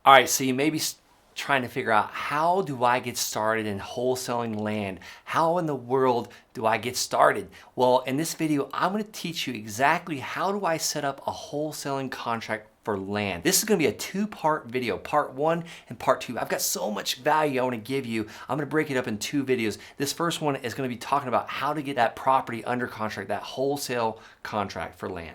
All right, so you may be trying to figure out, how do I get started in wholesaling land? How in the world do I get started? Well, in this video, I'm going to teach you exactly how do I set up a wholesaling contract for land. This is going to be a two-part video, part one and part two. I've got so much value I want to give you. I'm going to break it up in two videos. This first one is going to be talking about how to get that property under contract, that wholesale contract for land.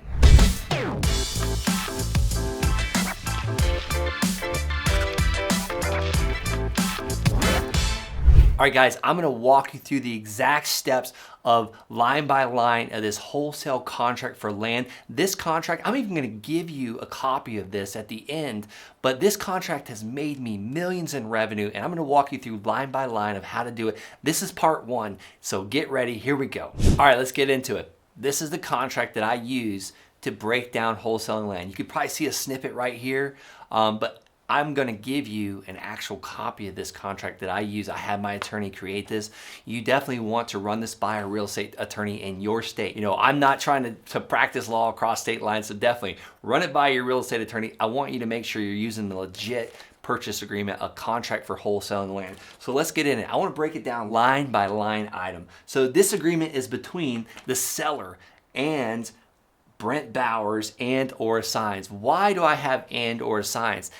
All right, guys, I'm gonna walk you through the exact steps of line by line of this wholesale contract for land. This contract, I'm even gonna give you a copy of this at the end, but this contract has made me millions in revenue, and I'm gonna walk you through line by line of how to do it. This is part one, so get ready, here we go. All right, let's get into it. This is the contract that I use to break down wholesaling land. You could probably see a snippet right here, but I'm gonna give you an actual copy of this contract that I use. I had my attorney create this. You definitely want to run this by a real estate attorney in your state. You know, I'm not trying to practice law across state lines, so definitely run it by your real estate attorney. I want you to make sure you're using the legit purchase agreement, a contract for wholesaling land. So let's get in it. I wanna break it down line by line item. So this agreement is between the seller and Brent Bowers and or assigns. Why do I have and or assigns?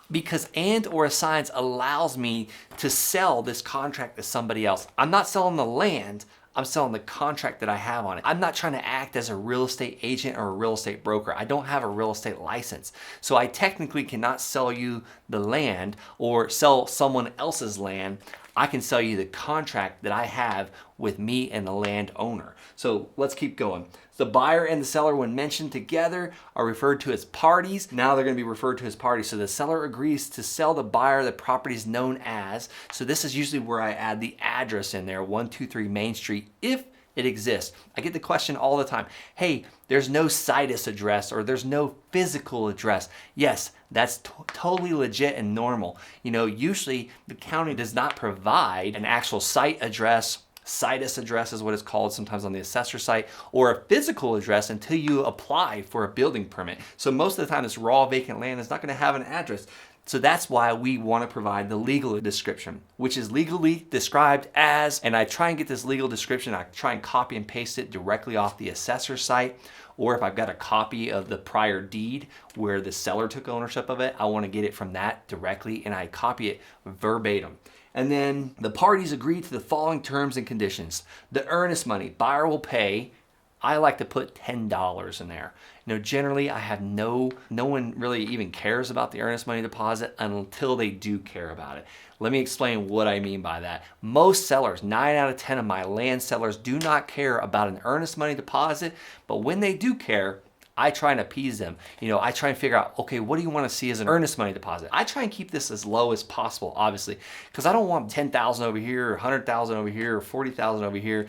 Because and or assigns allows me to sell this contract to somebody else. I'm not selling the land, I'm selling the contract that I have on it. I'm not trying to act as a real estate agent or a real estate broker. I don't have a real estate license. So I technically cannot sell you the land or sell someone else's land. I can sell you the contract that I have with me and the landowner. So let's keep going. The buyer and the seller, when mentioned together, are referred to as parties. Now they're going to be referred to as parties. So the seller agrees to sell the buyer the properties known as. So this is usually where I add the address in there, 123 Main Street, if it exists. I get the question all the time, hey, there's no situs address or there's no physical address. Yes, that's totally legit and normal. You know, usually the county does not provide an actual site address. Situs address is what it's called sometimes on the assessor site, or a physical address until you apply for a building permit. So most of the time this raw vacant land is not going to have an address. So that's why we want to provide the legal description, which is legally described as, and I try and get this legal description, I try and copy and paste it directly off the assessor site, or if I've got a copy of the prior deed where the seller took ownership of it, I want to get it from that directly and I copy it verbatim. And then the parties agree to the following terms and conditions. The earnest money, buyer will pay, I like to put $10 in there. You know, generally I have no one really even cares about the earnest money deposit until they do care about it. Let me explain what I mean by that. Most sellers, 9 out of 10 of my land sellers, do not care about an earnest money deposit, but when they do care, I try and appease them. You know, I try and figure out, okay, what do you want to see as an earnest money deposit? I try and keep this as low as possible, obviously, because I don't want 10,000 over here, or 100,000 over here, or 40,000 over here.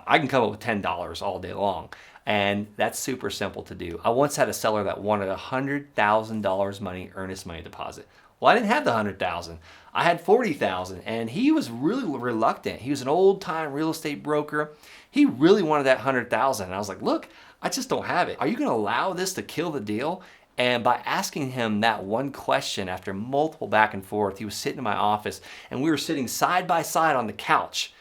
I can come up with $10 all day long, and that's super simple to do. I once had a seller that wanted $100,000 money, earnest money deposit. Well, I didn't have the 100,000. I had 40,000, and he was really reluctant. He was an old-time real estate broker. He really wanted that 100,000, and I was like, look, I just don't have it. Are you gonna allow this to kill the deal? And by asking him that one question after multiple back and forth, he was sitting in my office and we were sitting side by side on the couch,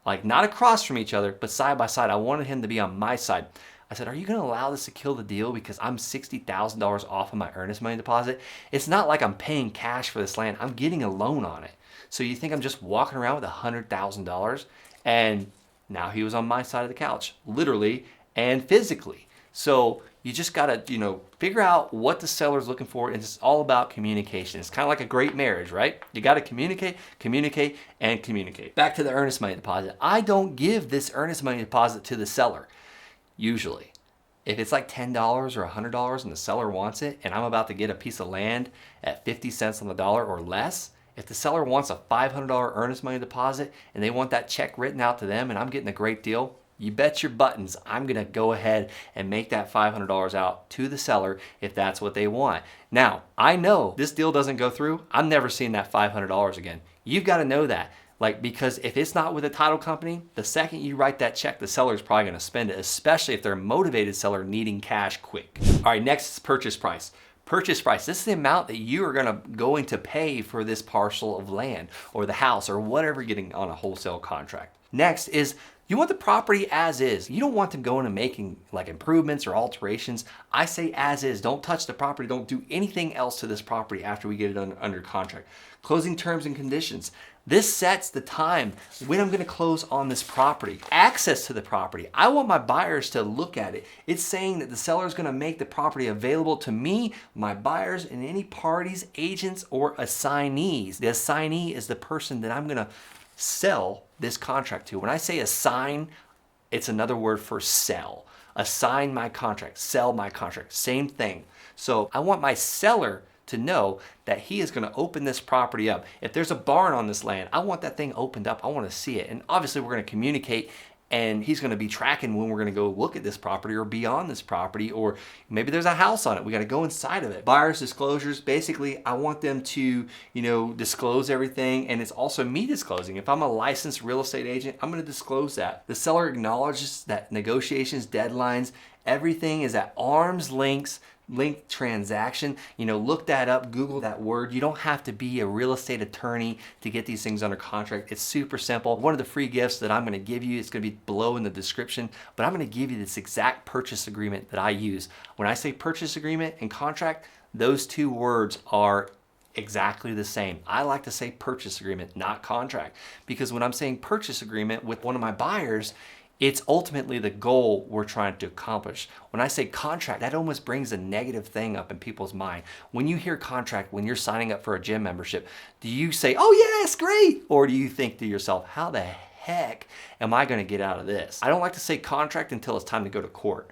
like not across from each other, but side by side. I wanted him to be on my side. I said, are you gonna allow this to kill the deal because I'm $60,000 off of my earnest money deposit? It's not like I'm paying cash for this land. I'm getting a loan on it. So you think I'm just walking around with $100,000? And now he was on my side of the couch, literally and physically. So you just gotta, you know, figure out what the seller's looking for, and it's all about communication. It's kind of like a great marriage, right? You gotta communicate, communicate, and communicate. Back to the earnest money deposit. I don't give this earnest money deposit to the seller, usually. If it's like $10 or $100 and the seller wants it, and I'm about to get a piece of land at 50 cents on the dollar or less, if the seller wants a $500 earnest money deposit and they want that check written out to them and I'm getting a great deal, you bet your buttons I'm gonna go ahead and make that $500 out to the seller if that's what they want. Now, I know this deal doesn't go through, I'm never seeing that $500 again. You've gotta know that. Like, because if it's not with a title company, the second you write that check, the seller's probably gonna spend it, especially if they're a motivated seller needing cash quick. All right, next is purchase price. Purchase price. This is the amount that you are going to pay for this parcel of land or the house or whatever you're getting on a wholesale contract. Next is you want the property as is. You don't want them going and making like improvements or alterations. I say as is. Don't touch the property. Don't do anything else to this property after we get it under contract. Closing terms and conditions. This sets the time when I'm going to close on this property. Access to the property. I want my buyers to look at it. It's saying that the seller is going to make the property available to me, my buyers, and any parties, agents, or assignees. The assignee is the person that I'm going to sell this contract to. When I say assign, it's another word for sell. Assign my contract, sell my contract, same thing. So I want my seller to know that he is going to open this property up. If there's a barn on this land, I want that thing opened up. I want to see it. And obviously we're going to communicate, and he's going to be tracking when we're going to go look at this property or be on this property, or maybe there's a house on it. We got to go inside of it. Buyer's disclosures. Basically, I want them to, disclose everything, and it's also me disclosing. If I'm a licensed real estate agent, I'm going to disclose that. The seller acknowledges that negotiations, deadlines, everything is at arm's length transaction. Look that up, Google that word. You don't have to be a real estate attorney to get these things under contract. It's super simple. One of the free gifts that I'm going to give you, it's going to be below in the description, but I'm going to give you this exact purchase agreement that I use. When I say purchase agreement and contract, those two words are exactly the same. I like to say purchase agreement, not contract, because when I'm saying purchase agreement with one of my buyers, it's ultimately the goal we're trying to accomplish. When I say contract, that almost brings a negative thing up in people's mind. When you hear contract, when you're signing up for a gym membership, do you say, oh yes, great? Or do you think to yourself, how the heck am I gonna get out of this? I don't like to say contract until it's time to go to court.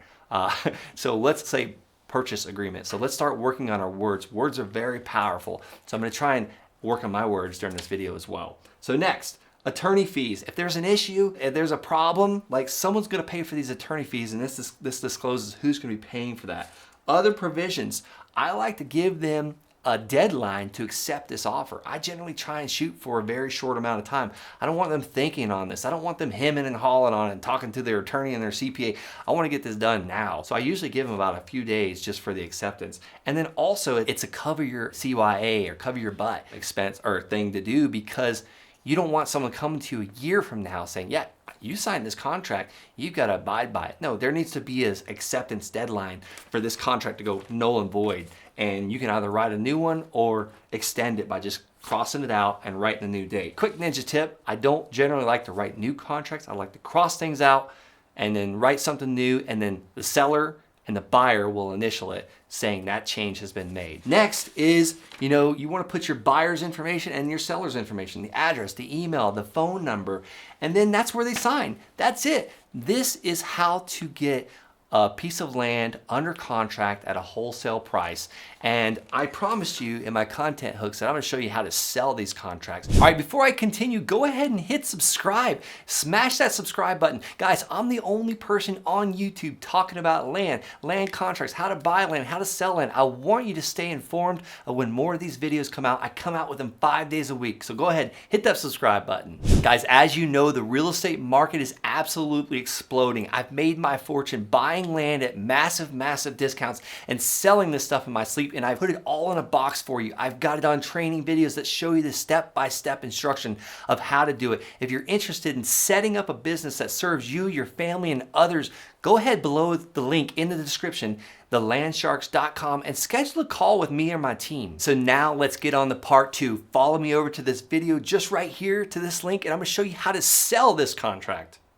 So let's say purchase agreement. So let's start working on our words. Words are very powerful. So I'm gonna try and work on my words during this video as well. So next, attorney fees. If there's an issue, if there's a problem, like someone's going to pay for these attorney fees, and this discloses who's going to be paying for that. Other provisions. I like to give them a deadline to accept this offer. I generally try and shoot for a very short amount of time. I don't want them thinking on this. I don't want them hemming and hawing on it and talking to their attorney and their CPA. I want to get this done now. So I usually give them about a few days just for the acceptance. And then also it's a cover your CYA or cover your butt expense or thing to do, because you don't want someone coming to you a year from now saying, yeah, you signed this contract, you've got to abide by it. No, there needs to be an acceptance deadline for this contract to go null and void. And you can either write a new one or extend it by just crossing it out and writing a new date. Quick ninja tip, I don't generally like to write new contracts. I like to cross things out and then write something new, and then the seller and the buyer will initial it saying that change has been made. Next is, you want to put your buyer's information and your seller's information, the address, the email, the phone number, and then that's where they sign. That's it. This is how to get a piece of land under contract at a wholesale price. And I promised you in my content hooks that I'm going to show you how to sell these contracts. All right, before I continue, go ahead and hit subscribe. Smash that subscribe button. Guys, I'm the only person on YouTube talking about land contracts, how to buy land, how to sell land. I want you to stay informed of when more of these videos come out. I come out with them 5 days a week. So go ahead, hit that subscribe button. Guys, as you know, the real estate market is absolutely exploding. I've made my fortune buying land at massive discounts and selling this stuff in my sleep, and I put it all in a box for you. I've got it on training videos that show you the step-by-step instruction of how to do it. If you're interested in setting up a business that serves you, your family, and others, go ahead below the link in the description, thelandsharks.com, and schedule a call with me or my team. So now let's get on to part 2. Follow me over to this video just right here to this link, and I'm going to show you how to sell this contract.